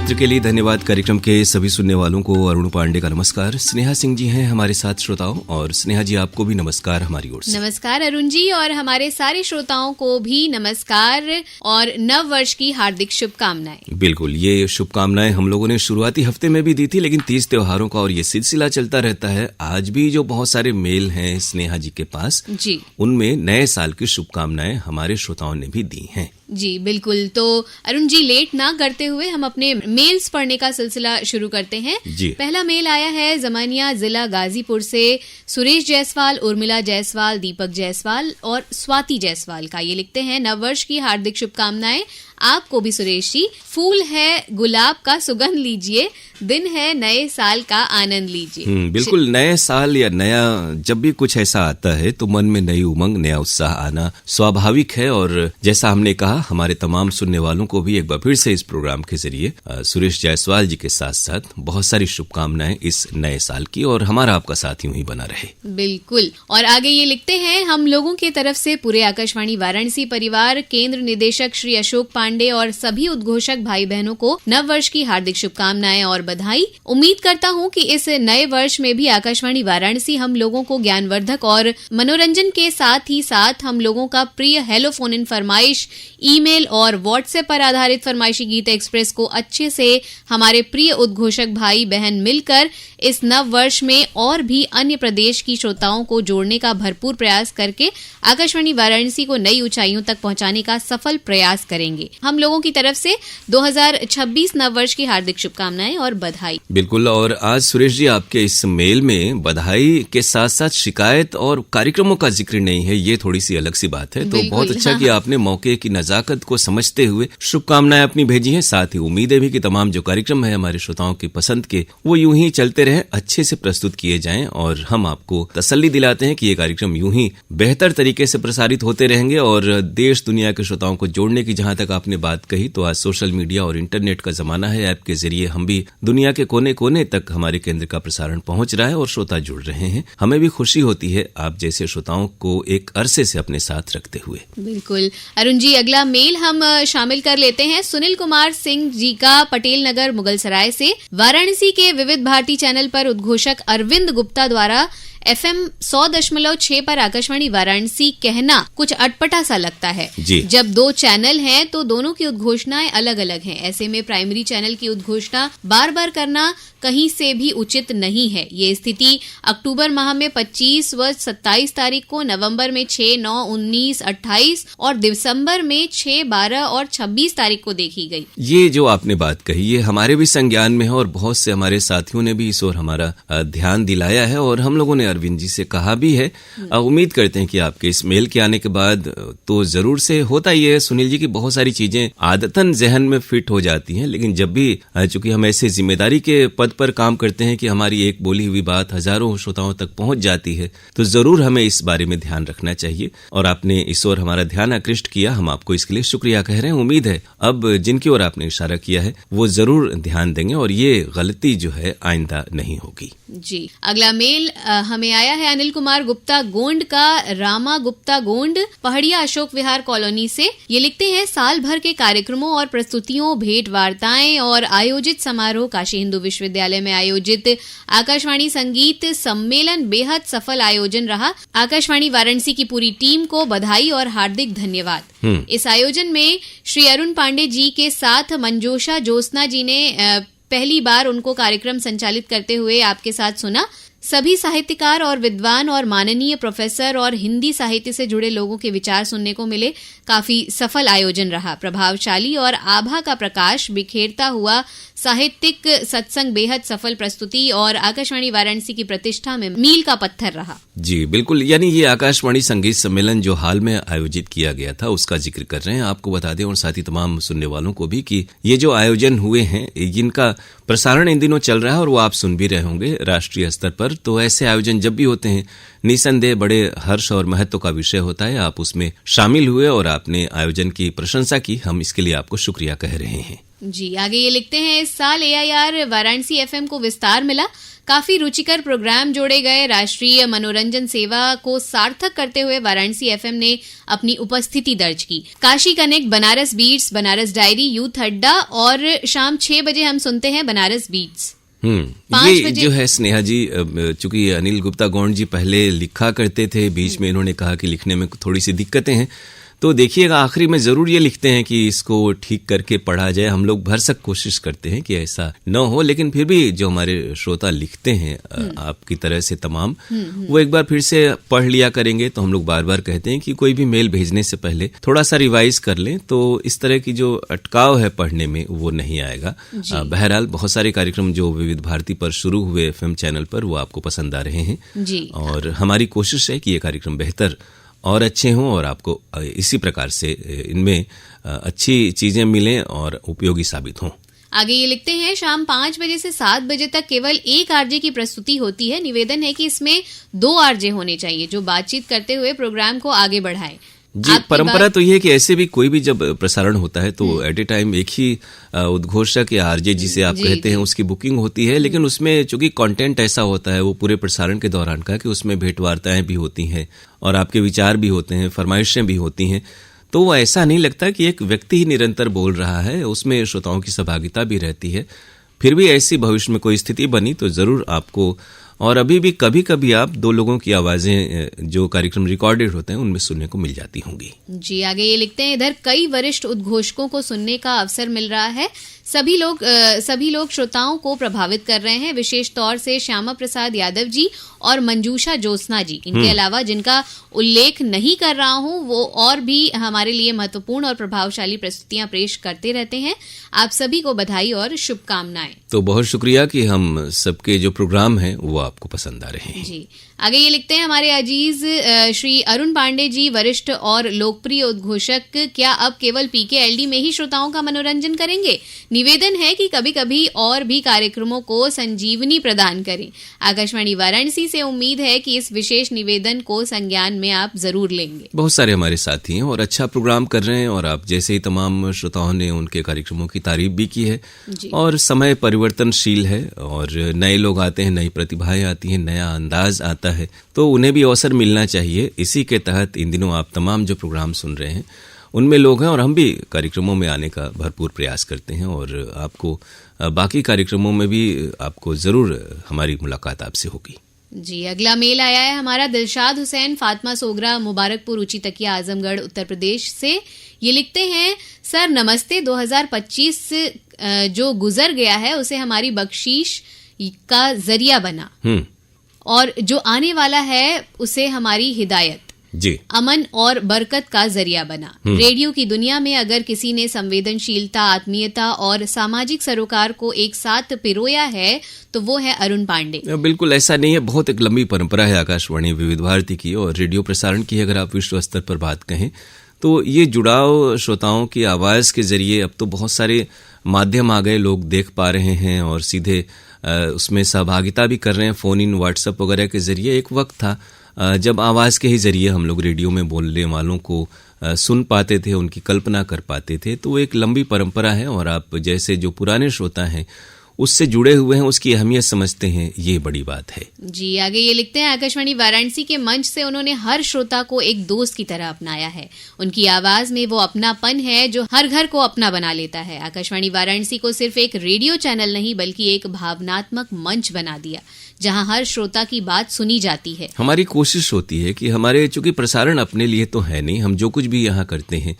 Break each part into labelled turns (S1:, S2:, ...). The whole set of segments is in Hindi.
S1: पत्र के लिए धन्यवाद। कार्यक्रम के सभी सुनने वालों को अरुण पांडे का नमस्कार। स्नेहा सिंह जी हैं हमारे साथ श्रोताओं, और स्नेहा जी आपको भी नमस्कार हमारी ओर से।
S2: नमस्कार अरुण जी, और हमारे सारे श्रोताओं को भी नमस्कार और नव वर्ष की हार्दिक शुभकामनाएं।
S1: बिल्कुल, ये शुभकामनाएं हम लोगों ने शुरुआती हफ्ते में भी दी थी, लेकिन 30 त्योहारों का और ये सिलसिला चलता रहता है। आज भी जो बहुत सारे मेल हैं स्नेहा जी के पास जी, उनमें नए साल की शुभकामनाएं हमारे श्रोताओं ने भी दी हैं।
S2: जी बिल्कुल, तो अरुण जी लेट ना करते हुए हम अपने मेल्स पढ़ने का सिलसिला शुरू करते हैं। पहला मेल आया है जमानिया जिला गाजीपुर से सुरेश जायसवाल, उर्मिला जायसवाल, दीपक जायसवाल और स्वाति जायसवाल का। ये लिखते हैं, नववर्ष की हार्दिक शुभकामनाएं आपको भी सुरेश जी। फूल है गुलाब का सुगंध लीजिए, दिन है नए साल का आनंद लीजिए।
S1: बिल्कुल, नए साल या नया जब भी कुछ ऐसा आता है तो मन में नई उमंग, नया उत्साह आना स्वाभाविक है। और जैसा हमने कहा, हमारे तमाम सुनने वालों को भी एक बार फिर से इस प्रोग्राम के जरिए सुरेश जायसवाल जी के साथ साथ बहुत सारी शुभकामनाएं इस नए साल की, और हमारा आपका साथ यूं ही बना रहे।
S2: बिल्कुल, और आगे ये लिखते हैं, हम लोगों की तरफ से पूरे आकाशवाणी वाराणसी परिवार, केंद्र निदेशक श्री अशोक पांडे और सभी उद्घोषक भाई बहनों को नव वर्ष की हार्दिक शुभकामनाएं और बधाई। उम्मीद करता हूं कि इस नए वर्ष में भी आकाशवाणी वाराणसी हम लोगों को ज्ञानवर्धक और मनोरंजन के साथ ही साथ हम लोगों का प्रिय हेलो फोन इन फरमाइश, ईमेल और व्हाट्सएप पर आधारित फरमाइशी गीत एक्सप्रेस को अच्छे से हमारे प्रिय उद्घोषक भाई बहन मिलकर इस नव वर्ष में और भी अन्य प्रदेश की श्रोताओं को जोड़ने का भरपूर प्रयास करके आकाशवाणी वाराणसी को नई ऊंचाइयों तक पहुंचाने का सफल प्रयास करेंगे। हम लोगों की तरफ से 2026 नव वर्ष की हार्दिक शुभकामनाएं और बधाई।
S1: बिल्कुल, और आज सुरेश जी आपके इस मेल में बधाई के साथ साथ शिकायत और कार्यक्रमों का जिक्र नहीं है, ये थोड़ी सी अलग सी बात है। तो बहुत अच्छा कि आपने मौके की नजाकत को समझते हुए शुभकामनाएं अपनी भेजी हैं। साथ ही उम्मीद है भी कि तमाम जो कार्यक्रम है हमारे श्रोताओं की पसंद के, वो यूं ही चलते रहे, अच्छे से प्रस्तुत किए जाएं, और हम आपको तसल्ली दिलाते हैं कि ये कार्यक्रम यूं ही बेहतर तरीके से प्रसारित होते रहेंगे। और देश दुनिया के श्रोताओं को जोड़ने की जहां तक आपने बात कही, तो आज सोशल मीडिया और इंटरनेट का जमाना है। ऐप के जरिए हम भी दुनिया के कोने कोने तक हमारे केंद्र का प्रसारण पहुंच रहा है और श्रोता जुड़ रहे हैं। हमें भी खुशी होती है आप जैसे श्रोताओं को एक अरसे से अपने साथ रखते हुए।
S2: बिल्कुल अरुण जी, अगला मेल हम शामिल कर लेते हैं सुनील कुमार सिंह जी का, पटेल नगर मुगलसराय से। वाराणसी के विविध भारती चैनल पर उद्घोषक अरविंद गुप्ता द्वारा FM 100.6 पर आकाशवाणी वाराणसी कहना कुछ अटपटा सा लगता है। जब दो चैनल हैं तो दोनों की उद्घोषणाएं अलग अलग हैं। ऐसे में प्राइमरी चैनल की उद्घोषणा बार बार करना कहीं से भी उचित नहीं है। ये स्थिति अक्टूबर माह में 25 व 27 तारीख को, नवंबर में 6, 9, 19, 28 और दिसंबर में 6, 12 और 26 तारीख को देखी गई।
S1: ये जो आपने बात कही, ये हमारे भी संज्ञान में है और बहुत से हमारे साथियों ने भी इस ओर हमारा ध्यान दिलाया है, और हम लोगों ने अरविंद जी से कहा भी है। उम्मीद करते हैं कि आपके इस मेल के आने के बाद तो जरूर से होता ही है सुनील जी की बहुत सारी चीजें आदतन जहन में फिट हो जाती हैं, लेकिन जब भी चूंकि हम ऐसे जिम्मेदारी के पद पर काम करते हैं कि हमारी एक बोली हुई बात हजारों श्रोताओं तक पहुंच जाती है, तो जरूर हमें इस बारे में ध्यान रखना चाहिए। और आपने इस ओर हमारा ध्यान आकृष्ट किया, हम आपको इसके लिए शुक्रिया कह रहे हैं। उम्मीद है अब जिनकी ओर आपने इशारा किया है वो जरूर ध्यान देंगे और ये गलती जो है आइंदा नहीं होगी।
S2: जी, अगला मेल हमें आया है अनिल कुमार गुप्ता गोंड का, रामा गुप्ता गोंड, पहाड़िया अशोक विहार कॉलोनी से। ये लिखते हैं, साल भर के कार्यक्रमों और प्रस्तुतियों, भेंट वार्ताएं और आयोजित समारोह, काशी हिंदू विश्वविद्यालय में आयोजित आकाशवाणी संगीत सम्मेलन बेहद सफल आयोजन रहा। आकाशवाणी वाराणसी की पूरी टीम को बधाई और हार्दिक धन्यवाद। इस आयोजन में श्री अरुण पांडे जी के साथ मंजोषा ज्योत्सना जी ने पहली बार उनको कार्यक्रम संचालित करते हुए आपके साथ सुना। सभी साहित्यकार और विद्वान और माननीय प्रोफेसर और हिंदी साहित्य से जुड़े लोगों के विचार सुनने को मिले। काफी सफल आयोजन रहा। प्रभावशाली और आभा का प्रकाश बिखेरता हुआ साहित्यिक सत्संग, बेहद सफल प्रस्तुति और आकाशवाणी वाराणसी की प्रतिष्ठा में मील का पत्थर रहा।
S1: जी बिल्कुल, यानी ये आकाशवाणी संगीत सम्मेलन जो हाल में आयोजित किया गया था उसका जिक्र कर रहे हैं। आपको बता दें और साथ ही तमाम सुनने वालों को भी कि ये जो आयोजन हुए हैं इनका प्रसारण इन दिनों चल रहा है और वो आप सुन भी रहे होंगे राष्ट्रीय स्तर पर। तो ऐसे आयोजन जब भी होते हैं निसंदेह बड़े हर्ष और महत्व का विषय होता है। आप उसमें शामिल हुए और आपने आयोजन की प्रशंसा की, हम इसके लिए आपको शुक्रिया कह रहे हैं।
S2: जी, आगे ये लिखते हैं, इस साल AIR वाराणसी FM को विस्तार मिला, काफी रुचिकर प्रोग्राम जोड़े गए, राष्ट्रीय मनोरंजन सेवा को सार्थक करते हुए वाराणसी FM ने अपनी उपस्थिति दर्ज की। Kashi connect, Banaras beats, Banaras diary, youth अड्डा और शाम 6 बजे हम सुनते हैं बनारस बीट्स।
S1: ये जो है स्नेहा जी, चूंकि अनिल गुप्ता गोंड जी पहले लिखा करते थे, बीच में इन्होंने कहा कि लिखने में थोड़ी सी दिक्कतें हैं, तो देखिएगा आखिरी में जरूर ये लिखते हैं कि इसको ठीक करके पढ़ा जाए। हम लोग भरसक कोशिश करते हैं कि ऐसा न हो, लेकिन फिर भी जो हमारे श्रोता लिखते हैं आपकी तरह से तमाम, वो एक बार फिर से पढ़ लिया करेंगे। तो हम लोग बार बार कहते हैं कि कोई भी मेल भेजने से पहले थोड़ा सा रिवाइज कर लें, तो इस तरह की जो अटकाव है पढ़ने में वो नहीं आएगा। बहरहाल बहुत सारे कार्यक्रम जो विविध भारती पर शुरू हुए FM चैनल पर, वो आपको पसंद आ रहे हैं
S2: जी।
S1: और हमारी कोशिश है कि ये कार्यक्रम बेहतर और अच्छे हों और आपको इसी प्रकार से इनमें अच्छी चीजें मिलें और उपयोगी साबित हों।
S2: आगे ये लिखते हैं, शाम 5 बजे से 7 बजे तक केवल एक आरजे की प्रस्तुति होती है, निवेदन है कि इसमें 2 आरजे होने चाहिए जो बातचीत करते हुए प्रोग्राम को आगे बढ़ाएं।
S1: जी, परंपरा तो ये है कि ऐसे भी कोई भी जब प्रसारण होता है तो एट ए टाइम एक ही उद्घोषक या आरजे जिसे आप कहते हैं उसकी बुकिंग होती है, लेकिन उसमें चूंकि कंटेंट ऐसा होता है वो पूरे प्रसारण के दौरान का कि उसमें भेंट वार्ताएं भी होती हैं और आपके विचार भी होते हैं, फरमाइशें भी होती हैं, तो वो ऐसा नहीं लगता कि एक व्यक्ति ही निरंतर बोल रहा है, उसमें श्रोताओं की सहभागिता भी रहती है। फिर भी ऐसी भविष्य में कोई स्थिति बनी तो जरूर आपको, और अभी भी कभी कभी आप 2 लोगों की आवाजें जो कार्यक्रम रिकॉर्डेड होते हैं उनमें सुनने को मिल जाती होंगी।
S2: जी, आगे ये लिखते हैं, इधर कई वरिष्ठ उद्घोषकों को सुनने का अवसर मिल रहा है, सभी लोग श्रोताओं को प्रभावित कर रहे हैं, विशेष तौर से श्यामा प्रसाद यादव जी और मंजूषा ज्योत्सना जी। इनके अलावा जिनका उल्लेख नहीं कर रहा हूं, वो और भी हमारे लिए महत्वपूर्ण और प्रभावशाली प्रस्तुतियां पेश करते रहते हैं। आप सभी को बधाई और शुभकामनाएं।
S1: तो बहुत शुक्रिया कि हम सबके जो प्रोग्राम हैं वो आपको पसंद आ रहे हैं।
S2: जी, आगे ये लिखते हैं, हमारे अजीज श्री अरुण पांडे जी, वरिष्ठ और लोकप्रिय उद्घोषक, क्या अब केवल PKLD में ही श्रोताओं का मनोरंजन करेंगे? निवेदन है कि कभी कभी और भी कार्यक्रमों को संजीवनी प्रदान करें। आकाशवाणी वाराणसी से उम्मीद है कि इस विशेष निवेदन को संज्ञान में आप जरूर लेंगे।
S1: बहुत सारे हमारे साथी हैं और अच्छा प्रोग्राम कर रहे हैं, और आप जैसे ही तमाम श्रोताओं ने उनके कार्यक्रमों की तारीफ भी की है। और समय परिवर्तनशील है और नए लोग आते हैं, नई प्रतिभाएं आती हैं, नया अंदाज आता है, तो उन्हें भी अवसर मिलना चाहिए। इसी के तहत इन दिनों आप तमाम जो प्रोग्राम सुन रहे हैं उनमें लोग हैं, और हम भी कार्यक्रमों में आने का भरपूर प्रयास करते हैं, और आपको बाकी कार्यक्रमों में भी आपको जरूर हमारी मुलाकात आपसे होगी।
S2: जी, अगला मेल आया है हमारा दिलशाद हुसैन फातिमा सोगरा, मुबारकपुर, ऊंची तकिया, आजमगढ़, उत्तर प्रदेश से। ये लिखते हैं, सर नमस्ते, 2025 जो गुजर गया है उसे हमारी बख्शीश का जरिया बना, और जो आने वाला है उसे हमारी हिदायत,
S1: जी,
S2: अमन और बरकत का जरिया बना। रेडियो की दुनिया में अगर किसी ने संवेदनशीलता, आत्मीयता और सामाजिक सरोकार को एक साथ पिरोया है तो वो है अरुण पांडे।
S1: बिल्कुल ऐसा नहीं है, बहुत एक लंबी परंपरा है आकाशवाणी विविध भारती की और रेडियो प्रसारण की। अगर आप विश्व स्तर पर बात कहें तो ये जुड़ाव श्रोताओं की आवाज के जरिए, अब तो बहुत सारे माध्यम आ गए, लोग देख पा रहे हैं और सीधे उसमें सहभागिता भी कर रहे हैं, फोन इन, व्हाट्सएप वगैरह के जरिए। एक वक्त था जब आवाज़ के ही जरिए हम लोग रेडियो में बोलने वालों को सुन पाते थे, उनकी कल्पना कर पाते थे। तो एक लंबी परंपरा है, और आप जैसे जो पुराने श्रोता हैं उससे जुड़े हुए हैं, उसकी अहमियत समझते हैं, ये बड़ी बात है।
S2: जी, आगे ये लिखते हैं, आकाशवाणी वाराणसी के मंच से उन्होंने हर श्रोता को एक दोस्त की तरह अपनाया है। उनकी आवाज में वो अपनापन है जो हर घर को अपना बना लेता है। आकाशवाणी वाराणसी को सिर्फ एक रेडियो चैनल नहीं बल्कि एक भावनात्मक मंच बना दिया जहां हर श्रोता की बात सुनी जाती है।
S1: हमारी कोशिश होती है कि हमारे, चूंकि प्रसारण अपने लिए तो है नहीं, हम जो कुछ भी यहाँ करते हैं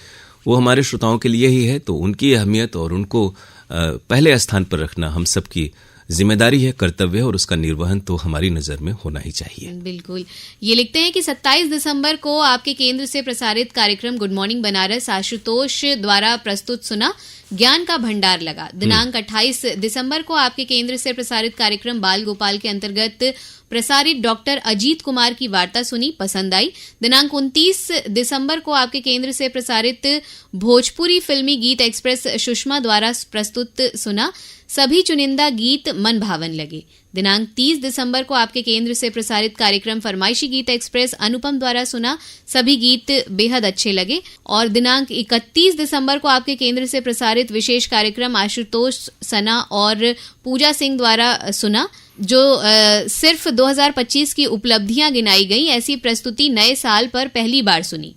S1: वो हमारे श्रोताओं के लिए ही है, तो उनकी अहमियत और उनको पहले स्थान पर रखना हम सबकी जिम्मेदारी है, कर्तव्य है, और उसका निर्वहन तो हमारी नजर में होना ही चाहिए।
S2: बिल्कुल। ये लिखते हैं कि 27 दिसंबर को आपके केंद्र से प्रसारित कार्यक्रम गुड मॉर्निंग बनारस आशुतोष द्वारा प्रस्तुत सुना, ज्ञान का भंडार लगा। दिनांक 28 दिसंबर को आपके केंद्र से प्रसारित कार्यक्रम बाल गोपाल के अंतर्गत प्रसारित डॉक्टर अजीत कुमार की वार्ता सुनी, पसंद आई। दिनांक 29 दिसंबर को आपके केंद्र से प्रसारित भोजपुरी फिल्मी गीत एक्सप्रेस सुषमा द्वारा प्रस्तुत सुना, सभी चुनिंदा गीत मन भावन लगे। दिनांक 30 दिसंबर को आपके केंद्र से प्रसारित कार्यक्रम फरमाइशी गीत एक्सप्रेस अनुपम द्वारा सुना, सभी गीत बेहद अच्छे लगे। और दिनांक 31 दिसंबर को आपके केंद्र से प्रसारित प्रसारित विशेष कार्यक्रम आशुतोष सना और पूजा सिंह द्वारा सुना, जो सिर्फ 2025 की उपलब्धियां गिनाई गई। ऐसी प्रस्तुति नए साल पर पहली बार सुनी।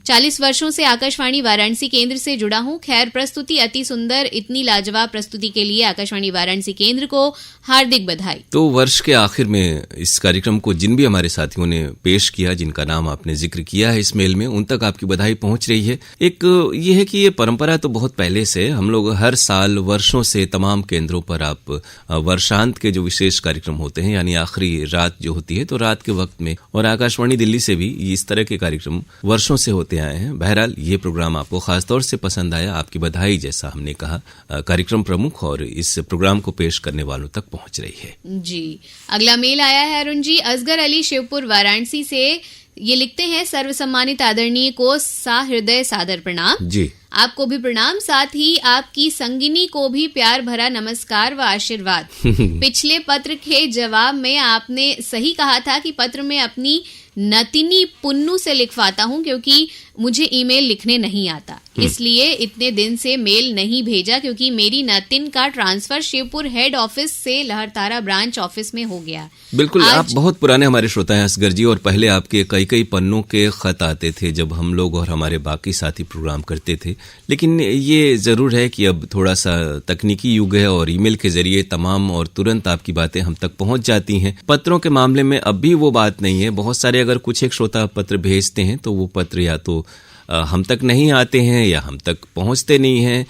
S2: 40 वर्षों से आकाशवाणी वाराणसी केंद्र से जुड़ा हूं। खैर, प्रस्तुति अति सुंदर, इतनी लाजवाब प्रस्तुति के लिए आकाशवाणी वाराणसी केंद्र को हार्दिक बधाई।
S1: तो वर्ष के आखिर में इस कार्यक्रम को जिन भी हमारे साथियों ने पेश किया, जिनका नाम आपने जिक्र किया है इस मेल में, उन तक आपकी बधाई पहुंच रही है। एक ये है कि ये परंपरा तो बहुत पहले से, हम लोग हर साल वर्षों से तमाम केंद्रों पर आप वर्षांत के जो विशेष कार्यक्रम होते हैं, यानी आखिरी रात जो होती है, तो रात के वक्त में, और आकाशवाणी दिल्ली से भी इस तरह के कार्यक्रम वर्षों से होते आए हैं। बहरहाल ये प्रोग्राम आपको खासतौर से पसंद आया, आपकी बधाई, जैसा हमने कहा, कार्यक्रम प्रमुख और इस प्रोग्राम को पेश करने वालों तक पहुंच रही है।
S2: जी, अगला मेल आया है अरुण जी, असगर अली शिवपुर वाराणसी से। ये लिखते हैं, सर्वसम्मानित आदरणीय को साहृदय सादर प्रणाम।
S1: जी,
S2: आपको भी प्रणाम, साथ ही आपकी संगिनी को भी प्यार भरा नमस्कार व आशीर्वाद। पिछले पत्र के जवाब में आपने सही कहा था कि पत्र में अपनी नतिनी पुन्नू से लिखवाता हूं, क्योंकि मुझे ईमेल लिखने नहीं आता, इसलिए इतने दिन से मेल नहीं भेजा, क्योंकि मेरी नतिन का ट्रांसफर शिवपुर हेड ऑफिस से लहरतारा ब्रांच ऑफिस में हो गया।
S1: बिल्कुल, आप बहुत पुराने हमारे श्रोता हैं असगर जी, और पहले आपके कई पन्नों के खत आते थे जब हम लोग और हमारे बाकी साथी प्रोग्राम करते थे। लेकिन ये जरूर है कि अब थोड़ा सा तकनीकी युग है और ईमेल के जरिए तमाम और तुरंत आपकी बातें हम तक पहुंच जाती हैं। पत्रों के मामले में अब भी वो बात नहीं है। बहुत सारे अगर कुछ एक श्रोता पत्र भेजते हैं तो वो पत्र या तो हम तक नहीं आते हैं या हम तक पहुंचते नहीं हैं।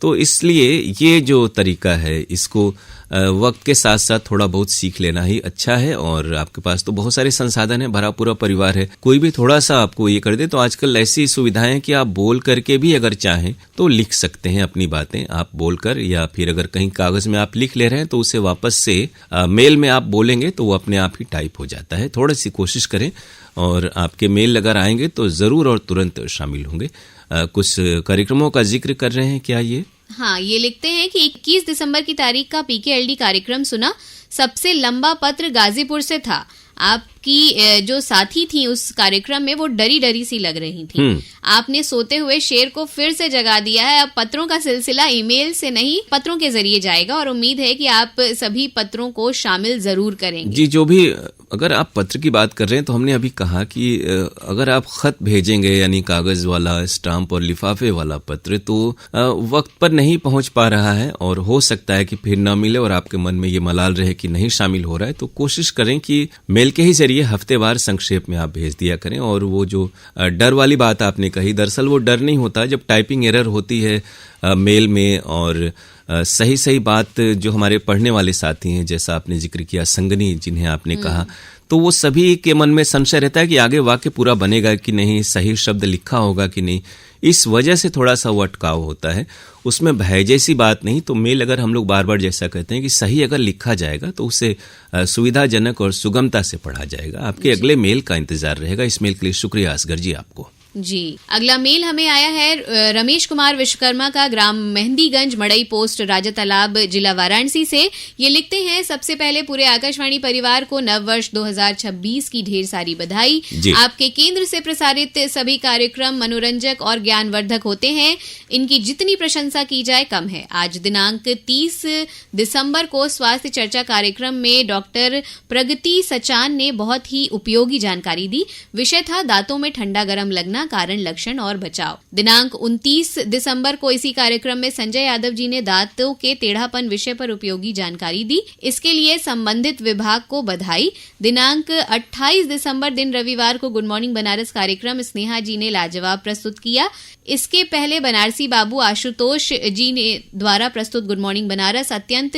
S1: तो इसलिए ये जो तरीका है, इसको वक्त के साथ साथ थोड़ा बहुत सीख लेना ही अच्छा है। और आपके पास तो बहुत सारे संसाधन है, भरा पूरा परिवार है, कोई भी थोड़ा सा आपको ये कर दे तो आजकल ऐसी सुविधाएं कि आप बोल करके भी अगर चाहें तो लिख सकते हैं अपनी बातें, आप बोल कर, या फिर अगर कहीं कागज में आप लिख ले रहे हैं तो उसे वापस से मेल में आप बोलेंगे तो वो अपने आप ही टाइप हो जाता है। थोड़ी सी कोशिश करें और आपके मेल अगर आएंगे तो जरूर और तुरंत शामिल होंगे। कुछ कार्यक्रमों का जिक्र कर रहे हैं क्या ये?
S2: हाँ, ये लिखते हैं कि 21 दिसंबर की तारीख का पीकेएलडी कार्यक्रम सुना। सबसे लंबा पत्र गाजीपुर से था। आपकी जो साथी थी उस कार्यक्रम में वो डरी डरी सी लग रही थी। आपने सोते हुए शेर को फिर से जगा दिया है। अब पत्रों का सिलसिला ईमेल से नहीं, पत्रों के जरिए जाएगा और उम्मीद है कि आप सभी पत्रों को शामिल जरूर करेंगे।
S1: जी, जो भी, अगर आप पत्र की बात कर रहे हैं तो हमने अभी कहा कि अगर आप खत भेजेंगे, यानी कागज वाला, स्टाम्प और लिफाफे वाला पत्र, तो वक्त पर नहीं पहुंच पा रहा है और हो सकता है कि फिर ना मिले और आपके मन में ये मलाल रहे कि नहीं शामिल हो रहा है, तो कोशिश करें कि मेल के ही जरिए हफ्तेवार संक्षेप में आप भेज दिया करें। और वो जो डर वाली बात आपने कही, दरअसल वो डर नहीं होता जब टाइपिंग एरर होती है मेल में, और सही बात जो हमारे पढ़ने वाले साथी हैं, जैसा आपने जिक्र किया संगनी जिन्हें आपने कहा, तो वो सभी के मन में संशय रहता है कि आगे वाक्य पूरा बनेगा कि नहीं, सही शब्द लिखा होगा कि नहीं। इस वजह से थोड़ा सा वो अटकाव होता है, उसमें भय जैसी बात नहीं। तो मेल अगर हम लोग बार बार जैसा कहते हैं कि सही अगर लिखा जाएगा तो उसे सुविधाजनक और सुगमता से पढ़ा जाएगा। आपके अगले मेल का इंतजार रहेगा। इस मेल के लिए शुक्रिया असगर जी आपको।
S2: जी, अगला मेल हमें आया है रमेश कुमार विश्वकर्मा का, ग्राम मेहंदीगंज, मड़ई पोस्ट, राजा तालाब, जिला वाराणसी से। ये लिखते हैं, सबसे पहले पूरे आकाशवाणी परिवार को नववर्ष 2026 की ढेर सारी बधाई। आपके केंद्र से प्रसारित सभी कार्यक्रम मनोरंजक और ज्ञानवर्धक होते हैं, इनकी जितनी प्रशंसा की जाए कम है। आज दिनांक 30 दिसंबर को स्वास्थ्य चर्चा कार्यक्रम में डॉक्टर प्रगति सचान ने बहुत ही उपयोगी जानकारी दी। विषय था दांतों में ठंडा गर्म लगना, कारण, लक्षण और बचाव। दिनांक 29 दिसंबर को इसी कार्यक्रम में संजय यादव जी ने दांतों के टेढ़ापन विषय पर उपयोगी जानकारी दी। इसके लिए संबंधित विभाग को बधाई। दिनांक 28 दिसंबर दिन रविवार को गुड मॉर्निंग बनारस कार्यक्रम स्नेहा जी ने लाजवाब प्रस्तुत किया। इसके पहले बनारसी बाबू आशुतोष जी ने द्वारा प्रस्तुत गुड मॉर्निंग बनारस अत्यंत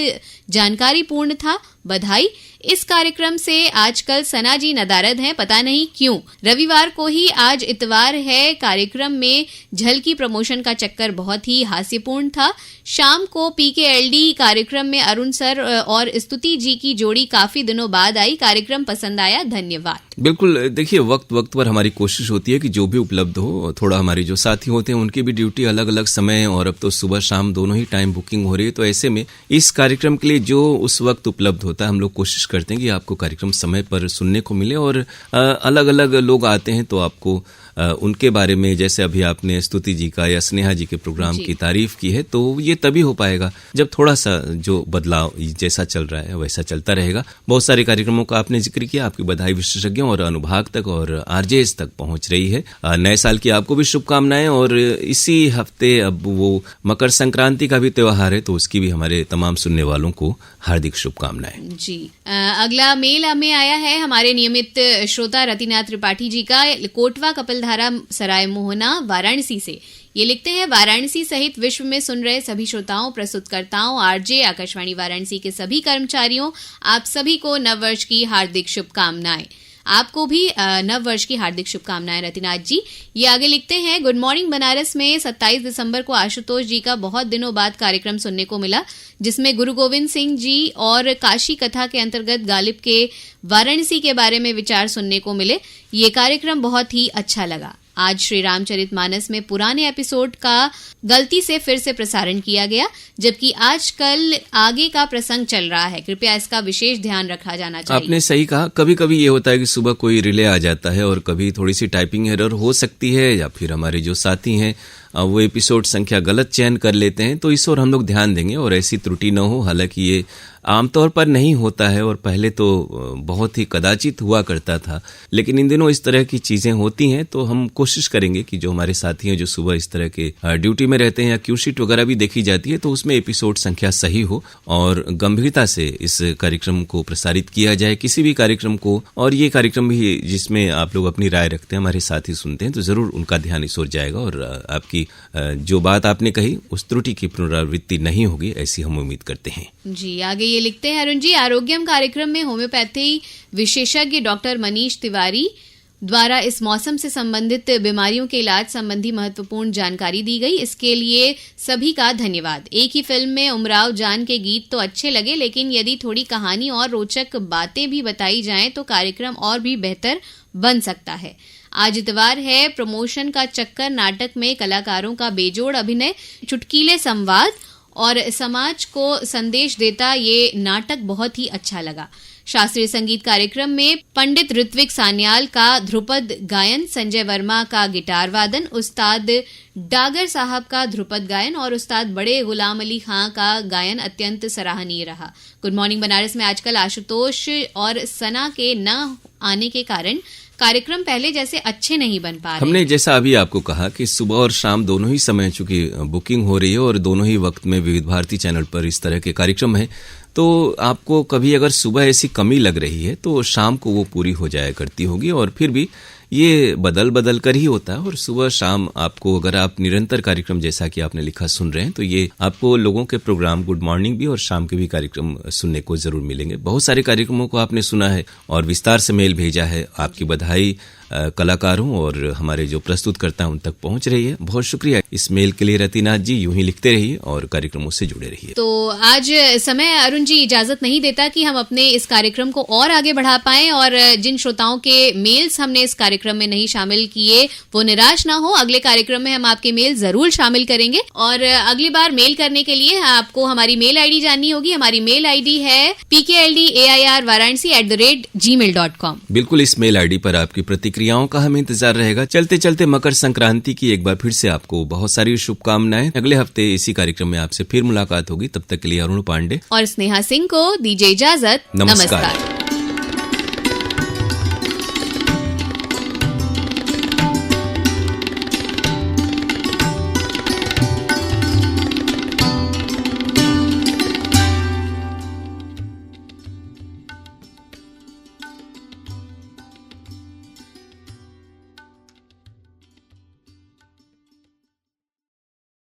S2: जानकारीपूर्ण था, बधाई। इस कार्यक्रम से आजकल सना जी नदारद हैं, पता नहीं क्यों। रविवार को ही आज इतवार है, कार्यक्रम में झलकी प्रमोशन का चक्कर बहुत ही हास्यपूर्ण था। शाम को पीकेएलडी कार्यक्रम में अरुण सर और स्तुति जी की जोड़ी काफी दिनों बाद आई, कार्यक्रम पसंद आया, धन्यवाद।
S1: बिल्कुल, देखिए वक्त पर हमारी कोशिश होती है कि जो भी उपलब्ध हो, थोड़ा हमारे जो साथी होते हैं उनकी भी ड्यूटी अलग अलग समय, और अब तो सुबह शाम दोनों ही टाइम बुकिंग हो रही है, तो ऐसे में इस कार्यक्रम के लिए जो उस वक्त उपलब्ध होता है, हम लोग कोशिश करते हैं कि आपको कार्यक्रम समय पर सुनने को मिले। और अलग अलग लोग आते हैं तो आपको उनके बारे में, जैसे अभी आपने स्तुति जी का या स्नेहा जी के प्रोग्राम की तारीफ की है, तो ये तभी हो पाएगा जब थोड़ा सा जो बदलाव जैसा चल रहा है वैसा चलता रहेगा। बहुत सारे कार्यक्रमों का आपने जिक्र किया, आपकी बधाई विशेषज्ञों और अनुभाग तक और आरजेएस तक पहुंच रही है। नए साल की आपको भी शुभकामनाएं। और इसी हफ्ते अब वो मकर संक्रांति का भी त्योहार है, तो उसकी भी हमारे तमाम सुनने वालों को हार्दिक शुभकामनाएं।
S2: जी, अगला मेल हमें आया है हमारे नियमित श्रोता रतिनाथ त्रिपाठी जी का, कोटवा कपिलधारा सराय मोहना वाराणसी से। ये लिखते हैं, वाराणसी सहित विश्व में सुन रहे सभी श्रोताओं, प्रस्तुतकर्ताओं, आरजे, आकाशवाणी वाराणसी के सभी कर्मचारियों, आप सभी को नववर्ष की हार्दिक शुभकामनाएं। आपको भी नववर्ष की हार्दिक शुभकामनाएं रतिनाथ जी। ये आगे लिखते हैं, गुड मॉर्निंग बनारस में 27 दिसंबर को आशुतोष जी का बहुत दिनों बाद कार्यक्रम सुनने को मिला, जिसमें गुरु गोविंद सिंह जी और काशी कथा के अंतर्गत गालिब के वाराणसी के बारे में विचार सुनने को मिले। ये कार्यक्रम बहुत ही अच्छा लगा। आज श्री रामचरितमानस में पुराने एपिसोड का गलती से फिर से प्रसारण किया गया, जबकि आजकल आगे का प्रसंग चल रहा है। कृपया इसका विशेष ध्यान रखा जाना चाहिए।
S1: आपने सही कहा, कभी कभी ये होता है कि सुबह कोई रिले आ जाता है और कभी थोड़ी सी टाइपिंग एरर हो सकती है, या फिर हमारे जो साथी हैं वो एपिसोड संख्या गलत चयन कर लेते हैं, तो इस ओर हम लोग ध्यान देंगे और ऐसी त्रुटि न हो। हालांकि ये आमतौर पर नहीं होता है और पहले तो बहुत ही कदाचित हुआ करता था, लेकिन इन दिनों इस तरह की चीजें होती हैं, तो हम कोशिश करेंगे कि जो हमारे साथी हैं जो सुबह इस तरह के ड्यूटी में रहते हैं या क्यू शीट वगैरह भी देखी जाती है, तो उसमें एपिसोड संख्या सही हो और गंभीरता से इस कार्यक्रम को प्रसारित किया जाए, किसी भी कार्यक्रम को। और ये कार्यक्रम भी जिसमें आप लोग अपनी राय रखते हैं, हमारे साथी सुनते हैं, तो जरूर उनका ध्यान इस ओर जाएगा और आपकी जो बात आपने कही उस त्रुटि की पुनरावृत्ति नहीं होगी, ऐसी हम उम्मीद करते हैं।
S2: जी, आगे ये लिखते हैं, अरुण जी, आरोग्यम कार्यक्रम में होम्योपैथी विशेषज्ञ डॉक्टर मनीष तिवारी द्वारा इस मौसम से संबंधित बीमारियों के इलाज संबंधी महत्वपूर्ण जानकारी दी गई। इसके लिए सभी का धन्यवाद। एक ही फिल्म में उमराव जान के गीत तो अच्छे लगे, लेकिन यदि थोड़ी कहानी और रोचक बातें भी बताई जाएं तो कार्यक्रम और भी बेहतर बन सकता है। आज इतवार है, प्रमोशन का चक्कर नाटक में कलाकारों का बेजोड़ अभिनय, चुटकीले संवाद और समाज को संदेश देता ये नाटक बहुत ही अच्छा लगा। शास्त्रीय संगीत कार्यक्रम में पंडित ऋत्विक सान्याल का ध्रुपद गायन, संजय वर्मा का गिटार वादन, उस्ताद डागर साहब का ध्रुपद गायन और उस्ताद बड़े गुलाम अली खां का गायन अत्यंत सराहनीय रहा। गुड मॉर्निंग बनारस में आजकल आशुतोष और सना के न आने के कारण कार्यक्रम पहले जैसे अच्छे नहीं बन पा रहे।
S1: हमने जैसा अभी आपको कहा कि सुबह और शाम दोनों ही समय चूंकि बुकिंग हो रही है और दोनों ही वक्त में विविध भारती चैनल पर इस तरह के कार्यक्रम है, तो आपको कभी अगर सुबह ऐसी कमी लग रही है तो शाम को वो पूरी हो जाया करती होगी। और फिर भी ये बदल कर ही होता है और सुबह शाम आपको, अगर आप निरंतर कार्यक्रम जैसा कि आपने लिखा सुन रहे हैं, तो ये आपको लोगों के प्रोग्राम गुड मॉर्निंग भी और शाम के भी कार्यक्रम सुनने को जरूर मिलेंगे। बहुत सारे कार्यक्रमों को आपने सुना है और विस्तार से मेल भेजा है। आपकी बधाई कलाकारों और हमारे जो प्रस्तुतकर्ता उन तक पहुंच रही है। बहुत शुक्रिया इस मेल के लिए रतिनाथ जी। यूं ही लिखते रहिए और कार्यक्रमों से जुड़े रहिए।
S2: तो आज समय अरुण जी इजाजत नहीं देता कि हम अपने इस कार्यक्रम को और आगे बढ़ा पाएं, और जिन श्रोताओं के मेल्स हमने इस कार्यक्रम में नहीं शामिल किए वो निराश ना हो। अगले कार्यक्रम में हम आपके मेल जरूर शामिल करेंगे और अगली बार मेल करने के लिए आपको हमारी मेल आईडी जाननी होगी। हमारी मेल आईडी है pkldair.varanasi@gmail.com।
S1: बिल्कुल, इस मेल आईडी पर आपकी प्रतिक्रियाओं का हमें इंतजार रहेगा। चलते चलते मकर संक्रांति की एक बार फिर से आपको बहुत सारी शुभकामनाएं। अगले हफ्ते इसी कार्यक्रम में आपसे फिर मुलाकात होगी। तब तक के लिए अरुण पांडे
S2: और स्नेहा सिंह को दीजिए इजाजत।
S1: नमस्कार।